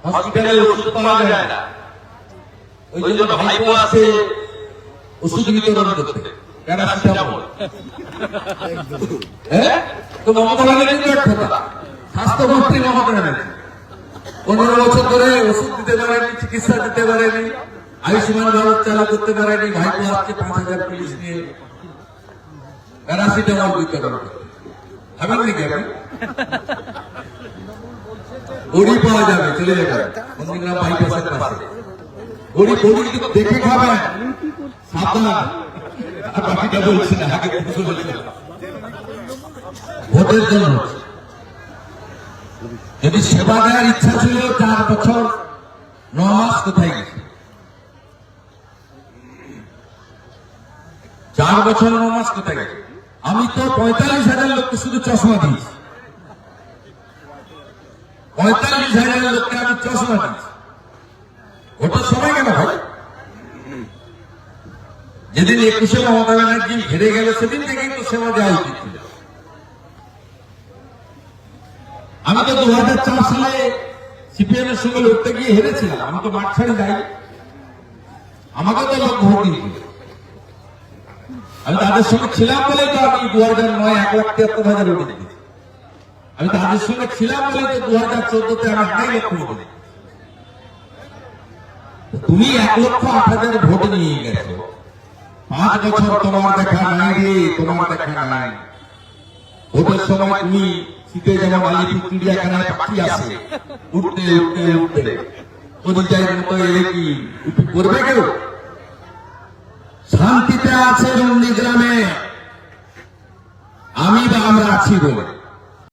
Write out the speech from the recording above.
হসপিটালে ওষুধ পাওয়া যায় না, ওই জন্য ভাইপো আছে ওষুধ বিতরণ করতে, প্যারাসিটামল। তো মমতা ব্যানার্জি ব্যর্থতা, স্বাস্থ্যমন্ত্রী মমতা ব্যানার্জি 15 বছর ধরে ওষুধ দিতে পারেনি, চিকিৎসা দিতে পারেনি, আয়ুষ্মান ভারত চালু করতে পারেনি। ভাইপো আজকে 5000 পুলিশ নিয়ে প্যারাসিটামল বিতরণ করতে ভাবেন নাকি আপনি? বড়ি পাওয়া যাবে, চলে যাবে নন্দীগ্রাম বাইপাসের পাশে বড়ি দেখে খাবেন, সাবধান। আর বাকিটা বলছি না, আগে ভোটের জন্য যদি সেবা দেওয়ার ইচ্ছা ছিল 4 বছর 9 মাস কোথায় গেছে? 4 বছর 9 মাস কোথায় গেছে? আমি তো 45,000 লোককে শুধু চশমা দিয়েছি, 45,000 লোককে আমি চশমা দিয়েছি। ভোটের সময় কেন হয়? যেদিন 21শে মমতা ব্যানার্জি হেরে গেল সেদিন থেকে তো সেবা দেওয়া উচিত ছিল। আমি তো 2004 সালে সিপিএম এর সঙ্গে লড়তে গিয়ে হেরেছিলাম, আমি তো মাঠ ছাড়ি যাই, আমাকে তো লোক ভোট দিয়েছিল। আমি তাদের সঙ্গে ছিলাম বলেই তো আমি 2009 1,73,000 ভোট দিয়েছি। আমি তাদের সঙ্গে ছিলাম বলেই তো 2014-তে আমি 2.5 লক্ষ ভোট দিয়েছি। তুমি 1,08,000 ভোট নিয়ে গেছো, 5 বছর তোমার দেখা নাই রে, তোমার দেখা নাই। ভোটের সময় তুমি শীতে যেমন আলিপুর চিড়িয়াখানায় পাখি আসে উঠতে উঠতে উঠতে পরিচয়ের মতো এলে কি করবে কেউ? শান্তিতে আছে নন্দীগ্রামে, আমি বা আমরা আছি বলে।